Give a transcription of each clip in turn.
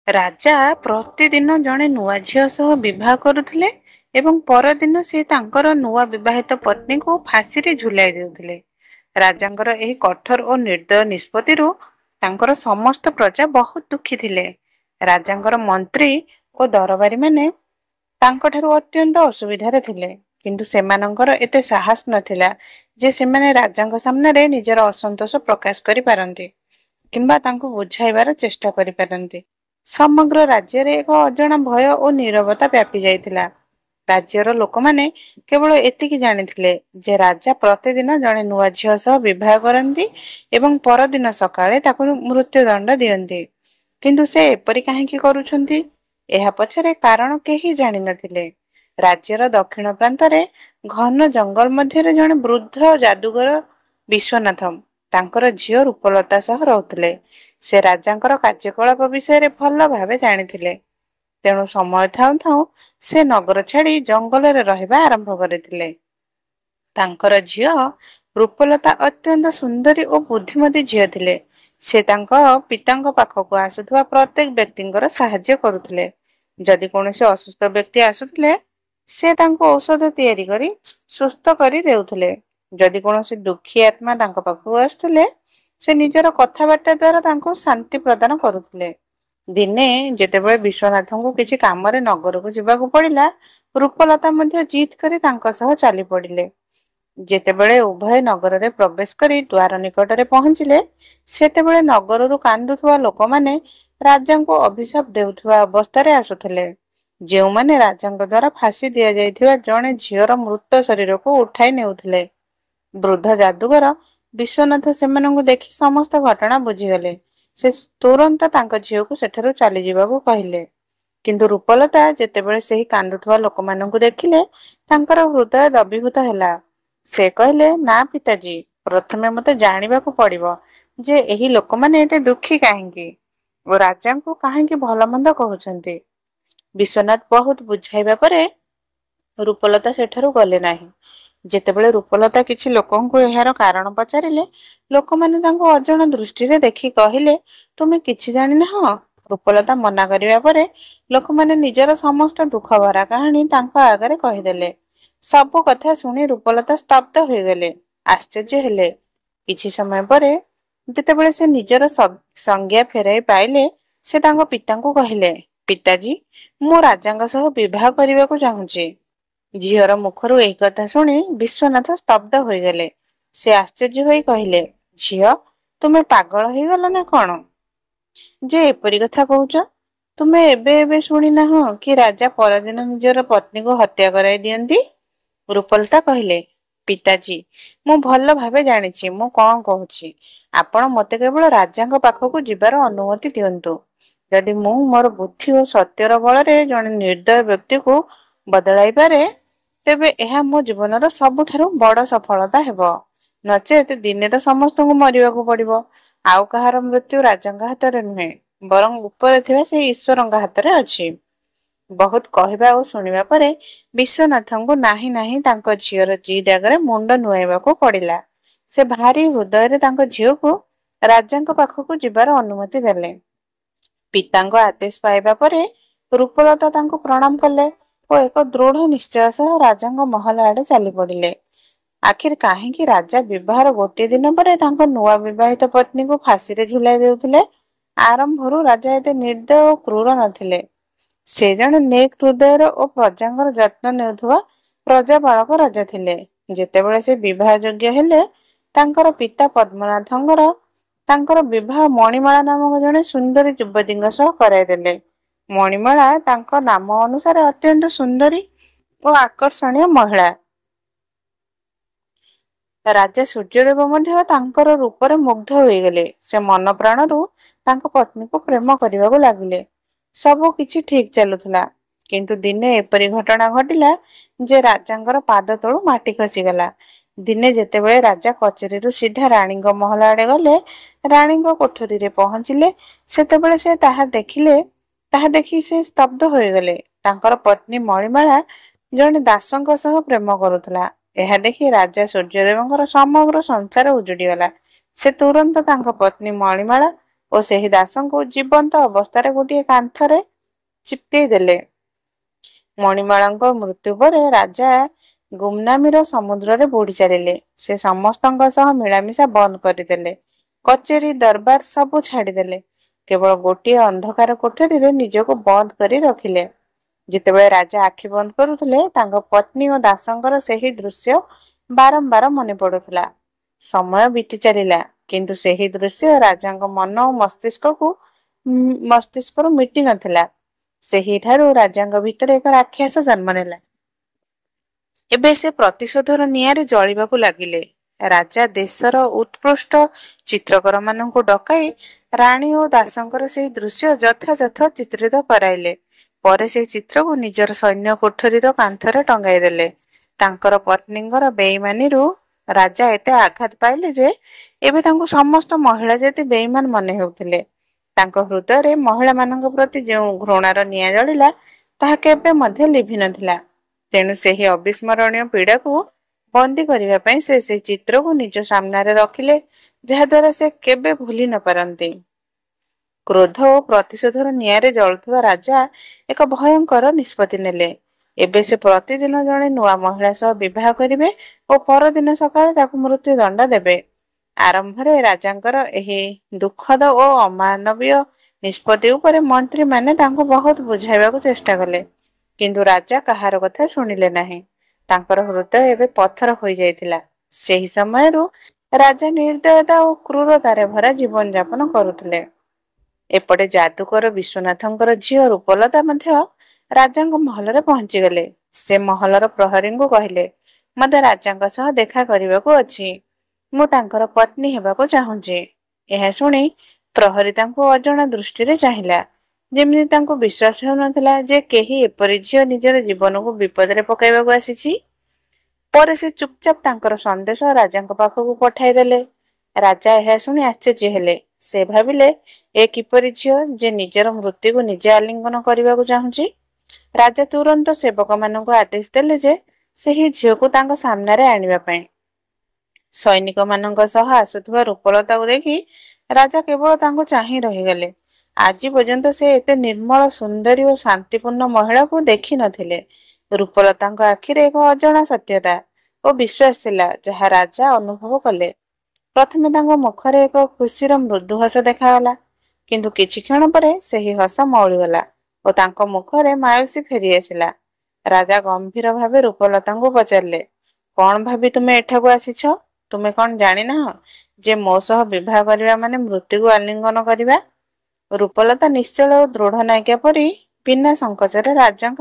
ରାଜା ପ୍ରତିଦିନ ଜଣେ ନୂଆ ଝିଅ ସହ ବିବାହ କରୁଥିଲେ ଏବଂ ପରଦିନ ସେ ତାଙ୍କର ନୂଆ ବିବାହିତ ପତ୍ନୀକୁ ଫାଶୀରେ ଝୁଲାଇ ଦେଉଥିଲେ। ରାଜାଙ୍କର ଏହି କଠୋର ଓ ନିର୍ଦ୍ଦୟ ନିଷ୍ପତ୍ତିରୁ ତାଙ୍କର ସମସ୍ତ ପ୍ରଜା ବହୁତ ଦୁଃଖୀ ଥିଲେ। ରାଜାଙ୍କର ମନ୍ତ୍ରୀ ଓ ଦରବାରୀମାନେ ତାଙ୍କଠାରୁ ଅତ୍ୟନ୍ତ ଅସୁବିଧାରେ ଥିଲେ, କିନ୍ତୁ ସେମାନଙ୍କର ଏତେ ସାହସ ନଥିଲା ଯେ ସେମାନେ ରାଜାଙ୍କ ସାମ୍ନାରେ ନିଜର ଅସନ୍ତୋଷ ପ୍ରକାଶ କରିପାରନ୍ତି କିମ୍ବା ତାଙ୍କୁ ବୁଝାଇବାର ଚେଷ୍ଟା କରିପାରନ୍ତି। ସମଗ୍ର ରାଜ୍ୟରେ ଏକ ଅଜଣା ଭୟ ଓ ନୀରବତା ବ୍ୟାପି ଯାଇଥିଲା। ରାଜ୍ୟର ଲୋକମାନେ କେବଳ ଏତିକି ଜାଣିଥିଲେ ଯେ ରାଜା ପ୍ରତିଦିନ ଜଣେ ନୂଆ ଝିଅ ସହ ବିବାହ କରନ୍ତି ଏବଂ ପରଦିନ ସକାଳେ ତାକୁ ମୃତ୍ୟୁ ଦଣ୍ଡ ଦିଅନ୍ତି। କିନ୍ତୁ ସେ ଏପରି କାହିଁକି କରୁଛନ୍ତି, ଏହା ପଛରେ କାରଣ କେହି ଜାଣିନଥିଲେ। ରାଜ୍ୟର ଦକ୍ଷିଣ ପ୍ରାନ୍ତରେ ଘନ ଜଙ୍ଗଲ ମଧ୍ୟରେ ଜଣେ ବୃଦ୍ଧ ଯାଦୁଗର ବିଶ୍ଵନାଥ ତାଙ୍କର ଝିଅ ରୂପଲତା ସହ ରହୁଥିଲେ। ସେ ରାଜାଙ୍କର କାର୍ଯ୍ୟକଳାପ ବିଷୟରେ ଭଲ ଭାବେ ଜାଣିଥିଲେ, ତେଣୁ ସମୟ ଥାଉଁ ଥାଉଁ ସେ ନଗର ଛାଡି ଜଙ୍ଗଲରେ ରହିବା ଆରମ୍ଭ କରିଥିଲେ। ତାଙ୍କର ଝିଅ ରୂପଲତା ଅତ୍ୟନ୍ତ ସୁନ୍ଦରୀ ଓ ବୁଦ୍ଧିମତୀ ଝିଅ ଥିଲେ। ସେ ତାଙ୍କ ପିତାଙ୍କ ପାଖକୁ ଆସୁଥିବା ପ୍ରତ୍ୟେକ ବ୍ୟକ୍ତିଙ୍କର ସାହାଯ୍ୟ କରୁଥିଲେ। ଯଦି କୌଣସି ଅସୁସ୍ଥ ବ୍ୟକ୍ତି ଆସୁଥିଲେ, ସେ ତାଙ୍କୁ ଔଷଧ ତିଆରି କରି ସୁସ୍ଥ କରି ଦେଉଥିଲେ। ଯଦି କୌଣସି ଦୁଃଖୀ ଆତ୍ମା ତାଙ୍କ ପାଖକୁ ଆସୁଥିଲେ, ସେ ନିଜର କଥାବାର୍ତ୍ତା ଦ୍ଵାରା ତାଙ୍କୁ ଶାନ୍ତି ପ୍ରଦାନ କରୁଥିଲେ। ଦିନେ ଯେତେବେଳେ ବିଶ୍ଵନାଥଙ୍କୁ କିଛି କାମରେ ନଗରକୁ ଯିବାକୁ ପଡିଲା, ରୂପଲତା ମଧ୍ୟ ଜିଦ୍ କରି ତାଙ୍କ ସହ ଚାଲି ପଡିଲେ। ଯେତେବେଳେ ଉଭୟ ନଗରରେ ପ୍ରବେଶ କରି ଦ୍ୱାର ନିକଟରେ ପହଞ୍ଚିଲେ, ସେତେବେଳେ ନଗରରୁ କାନ୍ଦୁଥିବା ଲୋକମାନେ ରାଜାଙ୍କୁ ଅଭିଶାପ ଦେଉଥିବା ଅବସ୍ଥାରେ ଆସୁଥିଲେ, ଯେଉଁମାନେ ରାଜାଙ୍କ ଦ୍ଵାରା ଫାଶୀ ଦିଆଯାଇଥିବା ଜଣେ ଝିଅର ମୃତ ଶରୀରକୁ ଉଠାଇ ନେଉଥିଲେ। ବୃଦ୍ଧ ଯାଦୁଗର ବିଶ୍ଵନାଥ ସେମାନଙ୍କୁ ଦେଖି ସମସ୍ତ ଘଟଣା ବୁଝିଗଲେ। ସେ ତୁରନ୍ତ ତାଙ୍କ ଝିଅକୁ ସେଠାରୁ ଚାଲିଯିବାକୁ କହିଲେ। କିନ୍ତୁ ରୂପଲତା ଯେତେବେଳେ ସେହି କାନ୍ଦୁଥିବା ଲୋକମାନଙ୍କୁ ଦେଖିଲେ, ତାଙ୍କର ହୃଦୟ ଦବିଭୂତ ହେଲା। ସେ କହିଲେ, ନା ପିତାଜୀ, ପ୍ରଥମେ ମତେ ଜାଣିବାକୁ ପଡିବ ଯେ ଏହି ଲୋକମାନେ ଏତେ ଦୁଃଖୀ କାହିଁକି ଓ ରାଜାଙ୍କୁ କାହିଁକି ଭଲ ମନ୍ଦ କହୁଛନ୍ତି। ବିଶ୍ଵନାଥ ବହୁତ ବୁଝାଇବା ପରେ ରୂପଲତା ସେଠାରୁ ଗଲେ ନାହିଁ। ଯେତେବେଳେ ରୂପଲତା କିଛି ଲୋକଙ୍କୁ ଏହାର କାରଣ ପଚାରିଲେ, ଲୋକମାନେ ତାଙ୍କୁ ଅଜଣା ଦୃଷ୍ଟିରେ ଦେଖି କହିଲେ, ତୁମେ କିଛି ଜାଣିନାହଁ। ରୂପଲତା ମନା କରିବା ପରେ ଲୋକମାନେ ନିଜର ସମସ୍ତ ଦୁଃଖ ଭରା କାହାଣୀ ତାଙ୍କ ଆଗରେ କହିଦେଲେ। ସବୁ କଥା ଶୁଣି ରୂପଲତା ସ୍ତବ୍ଧ ହୋଇଗଲେ, ଆଶ୍ଚର୍ଯ୍ୟ ହେଲେ। କିଛି ସମୟ ପରେ ଯେତେବେଳେ ସେ ନିଜର ସଂଜ୍ଞା ଫେରାଇ ପାଇଲେ, ସେ ତାଙ୍କ ପିତାଙ୍କୁ କହିଲେ, ପିତାଜୀ, ମୁଁ ରାଜାଙ୍କ ସହ ବିବାହ କରିବାକୁ ଚାହୁଁଛି। ଝିଅର ମୁଖରୁ ଏହି କଥା ଶୁଣି ବିଶ୍ଵନାଥ ସ୍ତବ୍ଧ ହୋଇଗଲେ। ସେ ଆଶ୍ଚର୍ଯ୍ୟ ହୋଇ କହିଲେ, ଝିଅ, ତୁମେ ପାଗଳ ହେଇଗଲ ନା କଣ ଯେ ଏପରି କଥା କହୁଛ? ତୁମେ ଏବେ ଏବେ ଶୁଣି ନାହଁ କି ରାଜା ପରଦିନ ନିଜର ପତ୍ନୀକୁ ହତ୍ୟା କରାଇ ଦିଅନ୍ତି? ରୂପଲତା କହିଲେ, ପିତାଜୀ, ମୁଁ ଭଲ ଭାବେ ଜାଣିଛି ମୁଁ କଣ କହୁଛି। ଆପଣ ମୋତେ କେବଳ ରାଜାଙ୍କ ପାଖକୁ ଯିବାର ଅନୁମତି ଦିଅନ୍ତୁ। ଯଦି ମୁଁ ମୋର ବୁଦ୍ଧି ଓ ସତ୍ୟର ବଳରେ ଜଣେ ନିର୍ଦ୍ଦୟ ବ୍ୟକ୍ତିକୁ ବଦଳାଇ ପାରେ, ତେବେ ଏହା ମୋ ଜୀବନର ସବୁଠାରୁ ବଡ ସଫଳତା ହେବ। ନଚେତ ଦିନେ ତ ସମସ୍ତଙ୍କୁ ମରିବାକୁ ପଡିବ। ଆଉ କାହାର ମୃତ୍ୟୁ ରାଜାଙ୍କ ହାତରେ ନୁହେଁ, ବରଂ ଉପରେ ଥିବା ସେହି ଈଶ୍ୱରଙ୍କ ହାତରେ ଅଛି। ବହୁତ କହିବା ଓ ଶୁଣିବା ପରେ ବିଶ୍ଵନାଥଙ୍କୁ ନାହିଁ ନାହିଁ ତାଙ୍କ ଝିଅର ଜିଦ୍ ଆଗରେ ମୁଣ୍ଡ ନୁଆଇବାକୁ ପଡିଲା। ସେ ଭାରି ହୃଦୟରେ ତାଙ୍କ ଝିଅକୁ ରାଜାଙ୍କ ପାଖକୁ ଯିବାର ଅନୁମତି ଦେଲେ। ପିତାଙ୍କ ଆଦେଶ ପାଇବା ପରେ ରୂପଲତା ତାଙ୍କୁ ପ୍ରଣାମ କଲେ ଓ ଏକ ଦୃଢ ନିଶ୍ଚୟ ସହ ରାଜାଙ୍କ ମହଲ ଆଡେ ଚାଲି ପଡିଲେ। ଆଖିର କାହିଁକି ରାଜା ବିବାହର ଗୋଟିଏ ଦିନ ପରେ ତାଙ୍କ ନୂଆ ବିବାହିତ ପତ୍ନୀଙ୍କୁ ଫାଶୀରେ ଝୁଲାଇ ଦେଉଥିଲେ? ଆରମ୍ଭରୁ ରାଜା ଏତେ ନିର୍ଦ୍ଦୟ ଓ କ୍ରୁର ନଥିଲେ। ସେ ଜଣେ ନେକ୍ ହୃଦୟର ଓ ପ୍ରଜାଙ୍କର ଯତ୍ନ ନେଉଥିବା ପ୍ରଜାପାଳକ ରାଜା ଥିଲେ। ଯେତେବେଳେ ସେ ବିବାହ ଯୋଗ୍ୟ ହେଲେ, ତାଙ୍କର ପିତା ପଦ୍ମନାଥଙ୍କର ତାଙ୍କର ବିବାହ ମଣିମାଳା ନାମକ ଜଣେ ସୁନ୍ଦରୀ ଯୁବତୀଙ୍କ ସହ କରାଇଦେଲେ। ମଣିମାଳା ତାଙ୍କ ନାମ ଅନୁସାରେ ଅତ୍ୟନ୍ତ ସୁନ୍ଦରୀ ଓ ଆକର୍ଷଣୀୟ ମହିଳା। ରାଜା ସୂର୍ଯ୍ୟଦେବ ମଧ୍ୟ ତାଙ୍କର ରୂପରେ ମୁଗ୍ଧ ହୋଇଗଲେ। ସେ ମନ ପ୍ରାଣରୁ ତାଙ୍କ ପତ୍ନୀକୁ ପ୍ରେମ କରିବାକୁ ଲାଗିଲେ। ସବୁ କିଛି ଠିକ ଚାଲୁଥିଲା, କିନ୍ତୁ ଦିନେ ଏପରି ଘଟଣା ଘଟିଲା ଯେ ରାଜାଙ୍କର ପାଦ ତଳୁ ମାଟି ଖସିଗଲା। ଦିନେ ଯେତେବେଳେ ରାଜା କଚେରୀରୁ ସିଧା ରାଣୀଙ୍କ ମହଲ ଆଡେ ଗଲେ, ରାଣୀଙ୍କ କୋଠରୀରେ ପହଞ୍ଚିଲେ, ସେତେବେଳେ ସେ ତାହା ଦେଖି ସେ ସ୍ତବ୍ଧ ହୋଇଗଲେ। ତାଙ୍କର ପତ୍ନୀ ମଣିମାଳା ଜଣେ ଦାସଙ୍କ ସହ ପ୍ରେମ କରୁଥିଲା। ଏହା ଦେଖି ରାଜା ସୂର୍ଯ୍ୟଦେବଙ୍କର ସମଗ୍ର ସଂସାର ଉଜୁଡିଗଲା। ସେ ତୁରନ୍ତ ତାଙ୍କ ପତ୍ନୀ ମଣିମାଳା ଓ ସେହି ଦାସଙ୍କୁ ଜୀବନ୍ତ ଅବସ୍ଥାରେ ଗୋଟିଏ କାନ୍ଥରେ ଚିପକେଇ ଦେଲେ। ମଣିମାଳାଙ୍କ ମୃତ୍ୟୁ ପରେ ରାଜା ଗୁମନାମୀର ସମୁଦ୍ରରେ ବୁଡି ଚାଲିଲେ। ସେ ସମସ୍ତଙ୍କ ସହ ମିଳାମିଶା ବନ୍ଦ କରିଦେଲେ। କଚେରୀ ଦରବାର ସବୁ ଛାଡିଦେଲେ। କେବଳ ଗୋଟିଏ ଅନ୍ଧକାର କୋଠରୀରେ ନିଜକୁ ବନ୍ଦ କରି ରଖିଲେ। ଯେତେବେଳେ ରାଜା ଆଖି ବନ୍ଦ କରୁଥିଲେ, ତାଙ୍କ ପତ୍ନୀ ଓ ଦାସଙ୍କର ସେହି ଦୃଶ୍ୟ ବାରମ୍ବାର ମନେ ପଡୁଥିଲା। ସମୟ ବିତି ଚାଲିଲା, କିନ୍ତୁ ସେହି ଦୃଶ୍ୟ ରାଜାଙ୍କ ମନ ଓ ମସ୍ତିଷ୍କରୁ ମିଟି ନଥିଲା। ସେହିଠାରୁ ରାଜାଙ୍କ ଭିତରେ ଏକ ରାକ୍ଷସ ଜନ୍ମ ନେଲା। ଏବେ ସେ ପ୍ରତିଶୋଧର ନିଆଁରେ ଜଳିବାକୁ ଲାଗିଲେ। ରାଜା ଦେଶର ଉତ୍କୃଷ୍ଟ ଚିତ୍ରକରମାନଙ୍କୁ ଡକାଇ ରାଣୀ ଓ ଦାସଙ୍କର ସେହି ଦୃଶ୍ୟ ଯଥାଯଥ ଚିତ୍ରିତ କରାଇଲେ। ପରେ ସେହି ଚିତ୍ରକୁ ନିଜର ସୈନ୍ୟ କୋଠରୀର କାନ୍ଥରେ ଟଙ୍ଗାଇ ଦେଲେ। ତାଙ୍କର ପତ୍ନୀଙ୍କର ବେଇମାନିରୁ ରାଜା ଏତେ ଆଘାତ ପାଇଲେ ଯେ ଏବେ ତାଙ୍କୁ ସମସ୍ତ ମହିଳା ଜାତି ବେଇମାନ ମନେ ହେଉଥିଲେ। ତାଙ୍କ ହୃଦୟରେ ମହିଳାମାନଙ୍କ ପ୍ରତି ଯେଉଁ ଘୃଣାର ନିଆଁ ଜଳିଲା, ତାହା କେବେ ମଧ୍ୟ ଲିଭି ନଥିଲା। ତେଣୁ ସେହି ଅବିସ୍ମରଣୀୟ ପୀଡ଼ାକୁ ବନ୍ଦୀ କରିବା ପାଇଁ ସେ ସେହି ଚିତ୍ରକୁ ନିଜ ସାମ୍ନାରେ ରଖିଲେ, ଯାହାଦ୍ୱାରା ସେ କେବେ ଭୁଲି ନ ପାରନ୍ତି। କ୍ରୋଧ ଓ ପ୍ରତିଶୋଧର ନିଆଁରେ ଜଳୁଥିବା ରାଜା ଏକ ଭୟଙ୍କର ନିଷ୍ପତ୍ତି ନେଲେ। ଏବେ ସେ ପ୍ରତିଦିନ ଜଣେ ନୂଆ ମହିଳା ସହ ବିବାହ କରିବେ ଓ ପରଦିନ ସକାଳେ ତାକୁ ମୃତ୍ୟୁ ଦଣ୍ଡ ଦେବେ। ଆରମ୍ଭରେ ରାଜାଙ୍କର ଏହି ଦୁଃଖଦ ଓ ଅମାନବୀୟ ନିଷ୍ପତ୍ତି ଉପରେ ମନ୍ତ୍ରୀମାନେ ତାଙ୍କୁ ବହୁତ ବୁଝାଇବାକୁ ଚେଷ୍ଟା କଲେ, କିନ୍ତୁ ରାଜା କାହାର କଥା ଶୁଣିଲେ ନାହିଁ। ତାଙ୍କର ହୃଦୟ ଏବେ ପଥର ହୋଇଯାଇଥିଲା। ସେହି ସମୟରୁ ରାଜା ନିର୍ଦ୍ଦୟତା ଓ କ୍ରୂରତାରେ ଭରା ଜୀବନଯାପନ କରୁଥିଲେ। ଏପଟେ ଯାଦୁକର ବିଶ୍ୱନାଥଙ୍କର ଝିଅ ରୂପଲତା ମଧ୍ୟ ରାଜାଙ୍କ ମହଲରେ ପହଞ୍ଚିଗଲେ। ସେ ମହଲର ପ୍ରହରୀଙ୍କୁ କହିଲେ, ମୋତେ ରାଜାଙ୍କ ସହ ଦେଖା କରିବାକୁ ଅଛି। ମୁଁ ତାଙ୍କର ପତ୍ନୀ ହେବାକୁ ଚାହୁଁଛି। ଏହା ଶୁଣି ପ୍ରହରୀ ତାଙ୍କୁ ଅଜଣା ଦୃଷ୍ଟିରେ ଚାହିଁଲା, ଯେମିତି ତାଙ୍କୁ ବିଶ୍ୱାସ ହେଉନଥିଲା ଯେ କେହି ଏପରି ଝିଅ ନିଜର ଜୀବନକୁ ବିପଦରେ ପକାଇବାକୁ ଆସିଛି। ପରେ ସେ ଚୁପଚାପ ତାଙ୍କର ସନ୍ଦେଶ ରାଜାଙ୍କ ପାଖକୁ ପଠାଇଦେଲେ। ରାଜା ଏହା ଶୁଣି ଆଶ୍ଚର୍ଯ୍ୟ ହେଲେ। ସେ ଭାବିଲେ, ଏ କିପରି ଝିଅ ଯେ ନିଜର ମୃତ୍ୟୁକୁ ନିଜେ ଆଲିଙ୍ଗନ କରିବାକୁ ଚାହୁଁଛି। ରାଜା ତୁରନ୍ତ ସେବକମାନଙ୍କୁ ଆଦେଶ ଦେଲେ ଯେ ସେହି ଝିଅକୁ ତାଙ୍କ ସାମ୍ନାରେ ଆଣିବା ପାଇଁ। ସୈନିକମାନଙ୍କ ସହ ଆସୁଥିବା ରୂପଲତାକୁ ଦେଖି ରାଜା କେବଳ ତାଙ୍କୁ ଚାହିଁ ରହିଗଲେ। ଆଜି ପର୍ଯ୍ୟନ୍ତ ସେ ଏତେ ନିର୍ମଳ, ସୁନ୍ଦରୀ ଓ ଶାନ୍ତିପୂର୍ଣ୍ଣ ମହିଳାକୁ ଦେଖି ନଥିଲେ। ରୂପଲତାଙ୍କ ଆଖିରେ ଏକ ଅଜଣା ସତ୍ୟତା ଓ ବିଶ୍ୱାସ ଥିଲା, ଯାହା ରାଜା ଅନୁଭବ କଲେ। ପ୍ରଥମେ ତାଙ୍କ ମୁଖରେ ଏକ ଖୁସିର ମୃଦୁ ହସ ଦେଖାଗଲା, କିନ୍ତୁ କିଛି କ୍ଷଣ ପରେ ସେହି ହସ ମଉଳିଗଲା ଓ ତାଙ୍କ ମୁଖରେ ମାୟୁସୀ ଫେରିଆସିଲା। ରାଜା ଗମ୍ଭୀର ଭାବେ ରୂପଲତାଙ୍କୁ ପଚାରିଲେ, କଣ ଭାବି ତୁମେ ଏଠାକୁ ଆସିଛ? ତୁମେ କଣ ଜାଣିନାହଁ ଯେ ମୋ ସହ ବିବାହ କରିବା ମାନେ ମୃତ୍ୟୁକୁ ଆଲିଙ୍ଗନ କରିବା? ରୂପଲତା ନିଶ୍ଚଳ ଓ ଦୃଢ଼ ନାୟିକା ପରି ବିନା ସଂକୋଚରେ ରାଜାଙ୍କ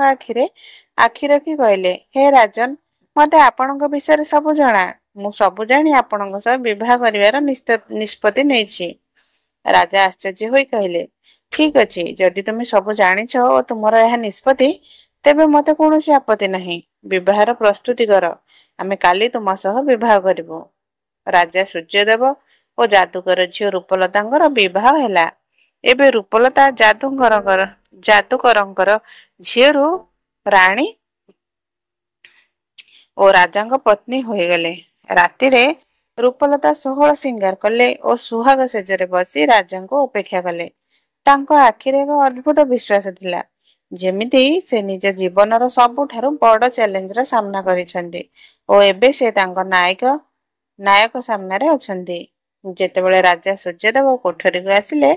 ଆଖି ରଖି କହିଲେ, ହେ ରାଜନ, ମୋତେ ଆପଣଙ୍କ ବିଷୟରେ ସବୁ ଜଣା। ମୁଁ ସବୁ ଜାଣି ଆପଣଙ୍କ ସହ ବିବାହ କରିବାର ନିଷ୍ପତ୍ତି ନେଇଛି। ରାଜା ଆଶ୍ଚର୍ଯ୍ୟ ହୋଇ କହିଲେ, ଠିକ ଅଛି, ଯଦି ତୁମେ ସବୁ ଜାଣିଛ ଓ ତୁମର ଏହା ନିଷ୍ପତ୍ତି, ତେବେ ମୋତେ କୌଣସି ଆପତ୍ତି ନାହିଁ। ବିବାହର ପ୍ରସ୍ତୁତି କର। ଆମେ କାଲି ତୁମ ସହ ବିବାହ କରିବୁ। ରାଜା ସୂର୍ଯ୍ୟଦେବ ଓ ଯାଦୁକର ଝିଅ ରୂପଲତାଙ୍କର ବିବାହ ହେଲା। ଏବେ ରୂପଲତା ଯାଦୁକରଙ୍କର ଝିଅରୁ ରାଣୀ ଓ ରାଜାଙ୍କ ପତ୍ନୀ ହୋଇଗଲେ। ରାତିରେ ରୂପଲତା 16 ସିଙ୍ଗାର କଲେ ଓ ସୁହାଗ ସେଜରେ ବସି ରାଜାଙ୍କୁ ଅପେକ୍ଷା କଲେ। ତାଙ୍କ ଆଖିରେ ଏକ ଅଦ୍ଭୁତ ବିଶ୍ୱାସ ଥିଲା, ଯେମିତି ସେ ନିଜ ଜୀବନର ସବୁଠାରୁ ବଡ଼ ଚ୍ୟାଲେଞ୍ଜର ସାମ୍ନା କରିଛନ୍ତି ଓ ଏବେ ସେ ତାଙ୍କ ନାୟକ ସାମ୍ନାରେ ଅଛନ୍ତି। ଯେତେବେଳେ ରାଜା ସୂର୍ଯ୍ୟଦେବ କୋଠରୀକୁ ଆସିଲେ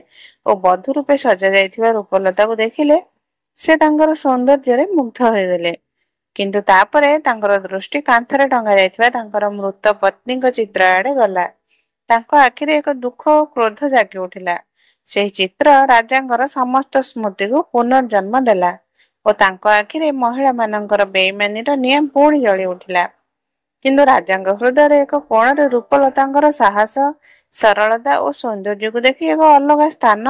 ଓ ବଧୂ ରୂପେ ସଜା ଯାଇଥିବା ରୂପଲତାକୁ ଦେଖିଲେ, ସେ ତାଙ୍କର ସୌନ୍ଦର୍ଯ୍ୟରେ ମୁଗ୍ଧ ହୋଇଗଲେ। କିନ୍ତୁ ତାପରେ ତାଙ୍କର ଦୃଷ୍ଟି କାନ୍ଥରେ ଟଙ୍ଗା ଯାଇଥିବା ତାଙ୍କର ମୃତ ପତ୍ନୀଙ୍କ ଚିତ୍ର ଆଡ଼େ ଗଲା। ତାଙ୍କ ଆଖିରେ ଏକ ଦୁଃଖ ଓ କ୍ରୋଧ ଜାଗି ଉଠିଲା। ସେହି ଚିତ୍ର ରାଜାଙ୍କର ସମସ୍ତ ସ୍ମୃତିକୁ ପୁନର୍ଜନ୍ମ ଦେଲା ଓ ତାଙ୍କ ଆଖିରେ ମହିଳାମାନଙ୍କର ବେଇମାନିର ନିଆଁ ପୁଣି ଜଳି ଉଠିଲା। କିନ୍ତୁ ରାଜାଙ୍କ ହୃଦୟରେ ଏକ କୋଣରେ ରୂପଲତାଙ୍କର ସାହସ, ସରଳତା ଓ ସୌନ୍ଦର୍ଯ୍ୟକୁ ଦେଖି ଏକ ଅଲଗା ସ୍ଥାନ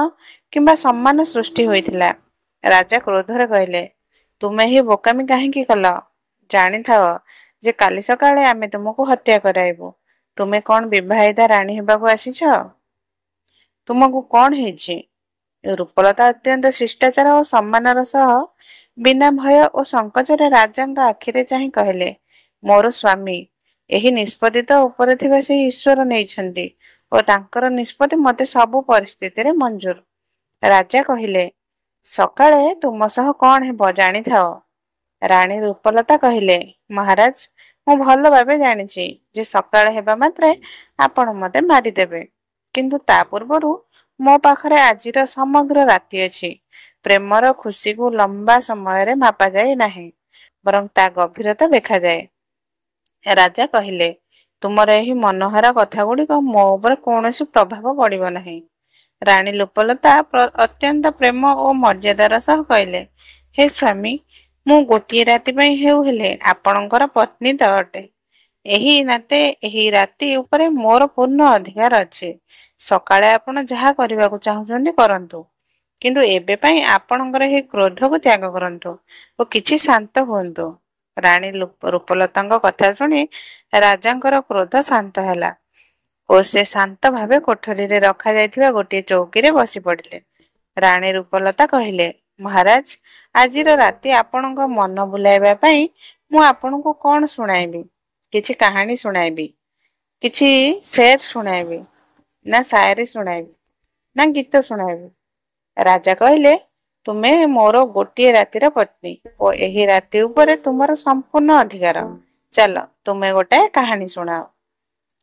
କିମ୍ବା ସମ୍ମାନ ସୃଷ୍ଟି ହୋଇଥିଲା। ରାଜା କ୍ରୋଧରେ କହିଲେ, ତୁମେ ଏହି ବୋକାମି କାହିଁକି କଲ? ଜାଣିଥାଅ ଯେ କାଲି ସକାଳେ ଆମେ ତୁମକୁ ହତ୍ୟା କରାଇବୁ। ତୁମେ କଣ ବିବାହିତା ରାଣୀ ହେବାକୁ ଆସିଛ? ତୁମକୁ କଣ ହେଇଛି? ରୂପଲତା ଅତ୍ୟନ୍ତ ଶିଷ୍ଟାଚାର ଓ ସମ୍ମାନର ସହ ବିନା ଭୟ ଓ ସଂକୋଚରେ ରାଜାଙ୍କ ଆଖିରେ ଚାହିଁ କହିଲେ, ମୋର ସ୍ୱାମୀ, ଏହି ନିଷ୍ପତ୍ତି ତ ଉପରେ ଥିବା ସେହି ଈଶ୍ୱର ନେଇଛନ୍ତି ଓ ତାଙ୍କର ନିଷ୍ପତ୍ତି ମୋତେ ସବୁ ପରିସ୍ଥିତିରେ ମଞ୍ଜୁର। ରାଜା କହିଲେ, ସକାଳେ ତୁମ ସହ କଣ ହେବ ଜାଣିଥାଅ। ରାଣୀ ରୂପଲତା କହିଲେ, ମହାରାଜ, ମୁଁ ଭଲ ଭାବେ ଜାଣିଛି ଯେ ସକାଳ ହେବା ମାତ୍ରେ ଆପଣ ମୋତେ ମାରିଦେବେ। କିନ୍ତୁ ତା ପୂର୍ବରୁ ମୋ ପାଖରେ ଆଜିର ସମଗ୍ର ରାତି ଅଛି। ପ୍ରେମର ଖୁସିକୁ ଲମ୍ବା ସମୟରେ ମାପାଯାଏ ନାହିଁ, ବରଂ ତା ଗଭୀରତା ଦେଖାଯାଏ। ରାଜା କହିଲେ, ତୁମର ଏହି ମନୋହରା କଥାଗୁଡ଼ିକ ମୋ ଉପରେ କୌଣସି ପ୍ରଭାବ ପଡ଼ିବ ନାହିଁ। ରାଣୀ ରୂପଲତା ଅତ୍ୟନ୍ତ ପ୍ରେମ ଓ ମର୍ଯ୍ୟାଦାର ସହ କହିଲେ, ହେ ସ୍ୱାମୀ, ମୁଁ ଗୋଟିଏ ରାତି ପାଇଁ ହେଉ ହେଲେ ଆପଣଙ୍କର ପତ୍ନୀ ତ ଅଟେ। ଏହି ରାତି ଉପରେ ମୋର ପୂର୍ଣ୍ଣ ଅଧିକାର ଅଛି। ସକାଳେ ଆପଣ ଯାହା କରିବାକୁ ଚାହୁଁଛନ୍ତି କରନ୍ତୁ, କିନ୍ତୁ ଏବେ ପାଇଁ ଆପଣଙ୍କର ଏହି କ୍ରୋଧକୁ ତ୍ୟାଗ କରନ୍ତୁ ଓ କିଛି ଶାନ୍ତ ହୁଅନ୍ତୁ। ରାଣୀ ରୂପଲତାଙ୍କ କଥା ଶୁଣି ରାଜାଙ୍କର କ୍ରୋଧ ଶାନ୍ତ ହେଲା ଓ ସେ ଶାନ୍ତ ଭାବେ କୋଠରୀରେ ରଖାଯାଇଥିବା ଗୋଟିଏ ଚୌକିରେ ବସି ପଡ଼ିଲେ। ରାଣୀ ରୂପଲତା କହିଲେ, ମହାରାଜ, ଆଜିର ରାତି ଆପଣଙ୍କ ମନ ବୁଲାଇବା ପାଇଁ ମୁଁ ଆପଣଙ୍କୁ କଣ ଶୁଣାଇବି? କିଛି କାହାଣୀ ଶୁଣାଇବି, କିଛି ଶେର ଶୁଣାଇବି, ନା ସାୟରୀ ଶୁଣାଇବି, ନା ଗୀତ ଶୁଣାଇବି? ରାଜା କହିଲେ, ତୁମେ ମୋର ଗୋଟିଏ ରାତିର ପତ୍ନୀ ଓ ଏହି ରାତି ଉପରେ ତୁମର ସମ୍ପୂର୍ଣ୍ଣ ଅଧିକାର। ଚାଲ, ତୁମେ ଗୋଟାଏ କାହାଣୀ ଶୁଣାଅ।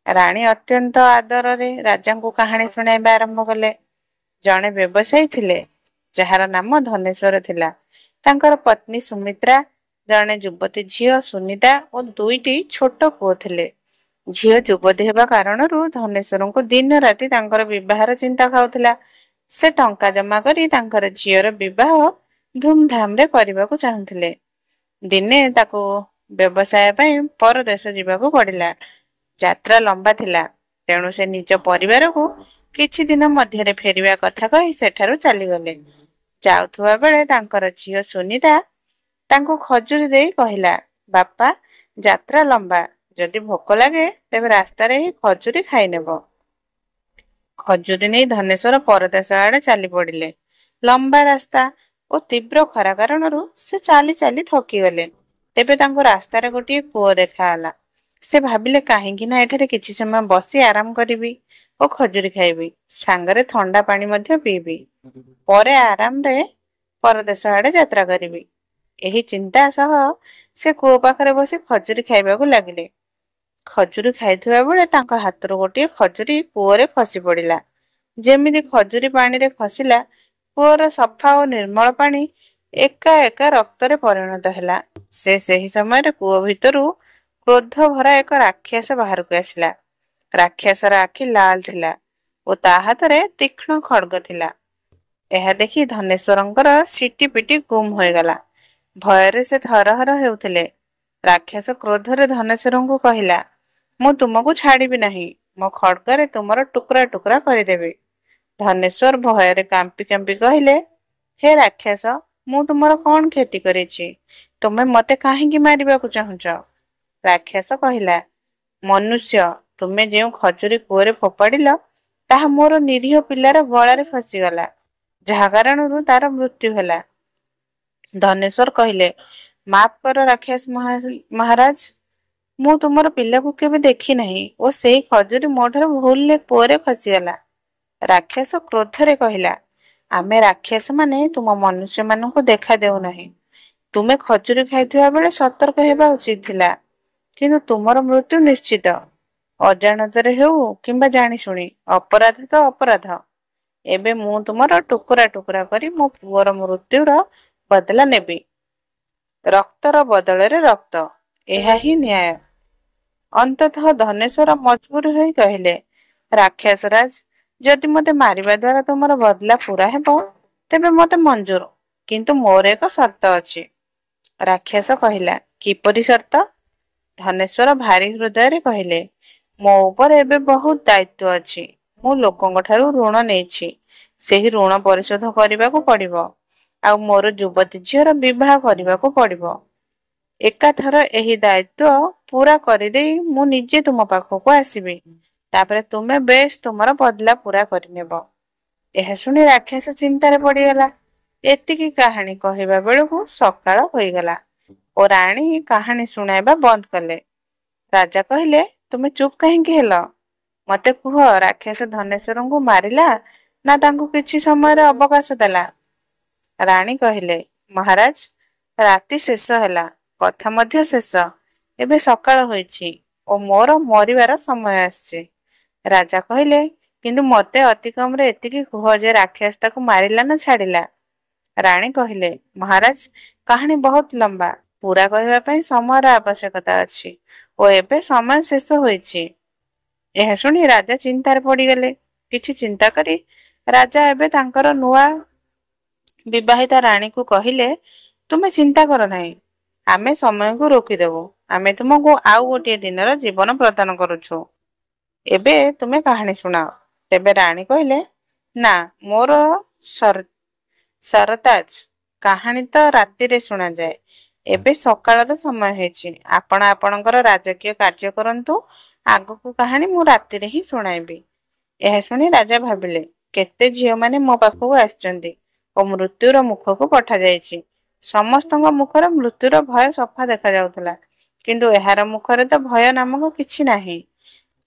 ରାଣୀ ଅତ୍ୟନ୍ତ ଆଦରରେ ରାଜାଙ୍କୁ କାହାଣୀ ଶୁଣାଇବା ଆରମ୍ଭ କଲେ। ଜଣେ ବ୍ୟବସାୟୀ ଥିଲେ, ଯାହାର ନାମ ଧନେଶ୍ୱର ଥିଲା। ତାଙ୍କର ପତ୍ନୀ ସୁମିତ୍ରା, ଜଣେ ଯୁବତୀ ଝିଅ ସୁନିତା ଓ ଦୁଇଟି ଛୋଟ ପୁଅ ଥିଲେ। ଝିଅ ଯୁବତୀ ହେବା କାରଣରୁ ଧନେଶ୍ୱରଙ୍କୁ ଦିନ ରାତି ତାଙ୍କର ବିବାହର ଚିନ୍ତା ଖାଉଥିଲା। ସେ ଟଙ୍କା ଜମା କରି ତାଙ୍କର ଝିଅର ବିବାହ ଧୁମଧାମରେ କରିବାକୁ ଚାହୁଁଥିଲେ। ଦିନେ ତାକୁ ବ୍ୟବସାୟ ପାଇଁ ପରଦେଶ ଯିବାକୁ ପଡ଼ିଲା। ଯାତ୍ରା ଲମ୍ବା ଥିଲା, ତେଣୁ ସେ ନିଜ ପରିବାରକୁ କିଛି ଦିନ ମଧ୍ୟରେ ଫେରିବା କଥା କହି ସେଠାରୁ ଚାଲିଗଲେ। ଯାଉଥିବା ବେଳେ ତାଙ୍କର ଝିଅ ସୁନିତା ତାଙ୍କୁ ଖଜୁରୀ ଦେଇ କହିଲା, ବାପା, ଯାତ୍ରା ଲମ୍ବା, ଯଦି ଭୋକ ଲାଗେ ତେବେ ରାସ୍ତାରେ ହିଁ ଖଜୁରୀ ଖାଇନେବ। ଖଜୁରୀ ନେଇ ଧନେଶ୍ୱର ପରଦେଶ ଆଡ଼େ ଚାଲି ପଡ଼ିଲେ। ଲମ୍ବା ରାସ୍ତା ଓ ତୀବ୍ର ଖରା କାରଣରୁ ସେ ଚାଲି ଚାଲି ଥକିଗଲେ। ତେବେ ତାଙ୍କୁ ରାସ୍ତାରେ ଗୋଟିଏ କୂଅ ଦେଖାହେଲା। ସେ ଭାବିଲେ, କାହିଁକି ନା ଏଠାରେ କିଛି ସମୟ ବସି ଆରାମ କରିବି ଓ ଖଜୁରୀ ଖାଇବି, ସାଙ୍ଗରେ ଥଣ୍ଡା ପାଣି ମଧ୍ୟ ପିଇବି। ପରେ ଆରାମରେ ପରଦେଶ ଆଡ଼େ ଯାତ୍ରା କରିବି। ଏହି ଚିନ୍ତା ସହ ସେ କୂଅ ପାଖରେ ବସି ଖଜୁରୀ ଖାଇବାକୁ ଲାଗିଲେ। ଖଜୁରୀ ଖାଇଥିବା ବେଳେ ତାଙ୍କ ହାତରୁ ଗୋଟିଏ ଖଜୁରୀ କୂଅରେ ଖସି ପଡ଼ିଲା। ଯେମିତି ଖଜୁରୀ ପାଣିରେ ଖସିଲା, କୂଅର ସଫା ଓ ନିର୍ମଳ ପାଣି ଏକା ଏକା ରକ୍ତରେ ପରିଣତ ହେଲା। ସେହି ସମୟରେ କୂଅ ଭିତରୁ କ୍ରୋଧ ଭରା ଏକ ରାକ୍ଷସ ବାହାରକୁ ଆସିଲା। ରାକ୍ଷସର ଆଖି ଲାଲ ଥିଲା ଓ ତା ହାତରେ ତୀକ୍ଷ୍ଣ ଖଡ୍ଗ ଥିଲା। ଏହା ଦେଖି ଧନେଶ୍ୱରଙ୍କର ସିଟି ପିଟି ଗୁମ୍ ହୋଇଗଲା। ଭୟରେ ସେ ଥରହର ହେଉଥିଲେ। ରାକ୍ଷସ କ୍ରୋଧରେ ଧନେଶ୍ୱରଙ୍କୁ କହିଲା, ମୁଁ ତୁମକୁ ଛାଡ଼ିବି ନାହିଁ। ମୋ ଖଡ୍ଗରେ ତୁମର ଟୁକୁରା ଟୁକୁରା କରିଦେବି। ଧନେଶ୍ୱର ଭୟରେ କାମ୍ପି କାମ୍ପି କହିଲେ, ହେ ରାକ୍ଷସ, ମୁଁ ତୁମର କଣ କ୍ଷତି କରିଛି? ତୁମେ ମୋତେ କାହିଁକି ମାରିବାକୁ ଚାହୁଁଛ? ରାକ୍ଷସ କହିଲା, ମନୁଷ୍ୟ, ତୁମେ ଯେଉଁ ଖଜୁରୀ କୂଅରେ ଫୋପାଡ଼ିଲ, ତାହା ମୋର ନିରୀହ ପିଲାର ଗଳାରେ ଫସିଗଲା, ଯାହା କାରଣରୁ ତାର ମୃତ୍ୟୁ ହେଲା। ଧନେଶ୍ୱର କହିଲେ, ମାଫ କର ରାକ୍ଷସ ମହାରାଜ, ମୁଁ ତୁମର ପିଲାକୁ କେବେ ଦେଖି ନାହିଁ ଓ ସେହି ଖଜୁରୀ ମୋ ଠାରୁ ଭୁଲରେ କୂଅରେ ଖସିଗଲା। ରାକ୍ଷସ କ୍ରୋଧରେ କହିଲା, ଆମେ ରାକ୍ଷସମାନେ ତୁମ ମନୁଷ୍ୟମାନଙ୍କୁ ଦେଖା ଦେଉନାହିଁ। ତୁମେ ଖଜୁରୀ ଖାଇଥିବା ବେଳେ ସତର୍କ ହେବା ଉଚିତ ଥିଲା, କିନ୍ତୁ ତୁମର ମୃତ୍ୟୁ ନିଶ୍ଚିତ। ଅଜାଣତରେ ହେଉ କିମ୍ବା ଜାଣିଶୁଣି, ଅପରାଧ ତ ଅପରାଧ। ଏବେ ମୁଁ ତୁମର ଟୁକୁରା ଟୁକୁରା କରି ମୋ ପୁଅର ମୃତ୍ୟୁର ବଦଲା ନେବି। ରକ୍ତର ବଦଳରେ ରକ୍ତ, ଏହା ହିଁ ନ୍ୟାୟ। ଅନ୍ତତଃ ଧନେଶ୍ୱର ମଜବୁର ହୋଇ କହିଲେ, ରାକ୍ଷସରାଜ, ଯଦି ମୋତେ ମାରିବା ଦ୍ୱାରା ତୁମର ବଦଲା ପୂରା ହେବ, ତେବେ ମୋତେ ମଞ୍ଜୁର, କିନ୍ତୁ ମୋର ଏକ ସର୍ତ୍ତ ଅଛି। ରାକ୍ଷସ କହିଲା, କିପରି ସର୍ତ୍ତ? ଧନେଶ୍ୱର ଭାରି ହୃଦୟରେ କହିଲେ, ମୋ ଉପରେ ଏବେ ବହୁତ ଦାୟିତ୍ୱ ଅଛି। ମୁଁ ଲୋକଙ୍କ ଠାରୁ ଋଣ ନେଇଛି, ସେହି ଋଣ ପରିଶୋଧ କରିବାକୁ ପଡ଼ିବ, ଆଉ ମୋର ଯୁବତୀ ଝିଅର ବିବାହ କରିବାକୁ ପଡ଼ିବ। ଏକାଥର ଏହି ଦାୟିତ୍ୱ ପୂରା କରିଦେଇ ମୁଁ ନିଜେ ତୁମ ପାଖକୁ ଆସିବି। ତାପରେ ତୁମେ ବେଶ ତୁମର ବଦଲା ପୂରା କରିନେବ। ଏହା ଶୁଣି ରାକ୍ଷସ ଚିନ୍ତାରେ ପଡ଼ିଗଲା। ଏତିକି କାହାଣୀ କହିବା ବେଳକୁ ସକାଳ ହୋଇଗଲା ଓ ରାଣୀ କାହାଣୀ ଶୁଣାଇବା ବନ୍ଦ କଲେ। ରାଜା କହିଲେ, ତୁମେ ଚୁପ୍ କାହିଁକି ହେଲ? ମତେ କୁହ, ରାକ୍ଷସ ଧନେଶ୍ୱରଙ୍କୁ ମାରିଲା ନା ତାଙ୍କୁ କିଛି ସମୟର ଅବକାଶ ଦେଲା? ରାଣୀ କହିଲେ, ମହାରାଜ, ରାତି ଶେଷ ହେଲା, କଥା ମଧ୍ୟ ଶେଷ। ଏବେ ସକାଳ ହୋଇଛି ଓ ମୋର ମରିବାର ସମୟ ଆସିଛି। ରାଜା କହିଲେ, କିନ୍ତୁ ମତେ ଅତି କମରେ ଏତିକି କୁହ ଯେ ରାକ୍ଷସ ତାକୁ ମାରିଲା ନା ଛାଡ଼ିଲା? ରାଣୀ କହିଲେ, ମହାରାଜ, କାହାଣୀ ବହୁତ ଲମ୍ବା। ପୁରା କହିବା ପାଇଁ ସମୟର ଆବଶ୍ୟକତା ଅଛି ଓ ଏବେ ସମୟ ଶେଷ ହୋଇଛି। ଏହା ଶୁଣି ରାଜା ଚିନ୍ତାରେ ପଡ଼ିଗଲେ। କିଛି ଚିନ୍ତା କରି ରାଜା ଏବେ ତାଙ୍କର ନୂଆ ବିବାହିତା ରାଣୀକୁ କହିଲେ, ତୁମେ ଚିନ୍ତା କର ନାହିଁ, ଆମେ ସମୟକୁ ରୋକିଦେବୁ। ଆମେ ତୁମକୁ ଆଉ ଗୋଟିଏ ଦିନର ଜୀବନ ପ୍ରଦାନ କରୁଛୁ। ଏବେ ତୁମେ କାହାଣୀ ଶୁଣାଅ। ତେବେ ରାଣୀ କହିଲେ, ନା, ମୋର ସରତାଜ, କାହାଣୀ ତ ରାତିରେ ଶୁଣାଯାଏ। ଏବେ ସକାଳର ସମୟ ହେଇଛି। ଆପଣ ଆପଣଙ୍କର ରାଜକୀୟ କାର୍ଯ୍ୟ କରନ୍ତୁ। ଆଗକୁ କାହାଣୀ ମୁଁ ରାତିରେ ହିଁ ଶୁଣାଇବି। ଏହା ଶୁଣି ରାଜା ଭାବିଲେ, କେତେ ଝିଅମାନେ ମୋ ପାଖକୁ ଆସିଛନ୍ତି ଓ ମୃତ୍ୟୁର ମୁଖକୁ ପଠାଯାଇଛି। ସମସ୍ତଙ୍କ ମୁଖରେ ମୃତ୍ୟୁର ଭୟ ସଫା ଦେଖାଯାଉଥିଲା, କିନ୍ତୁ ଏହାର ମୁଖରେ ତ ଭୟ ନାମକ କିଛି ନାହିଁ।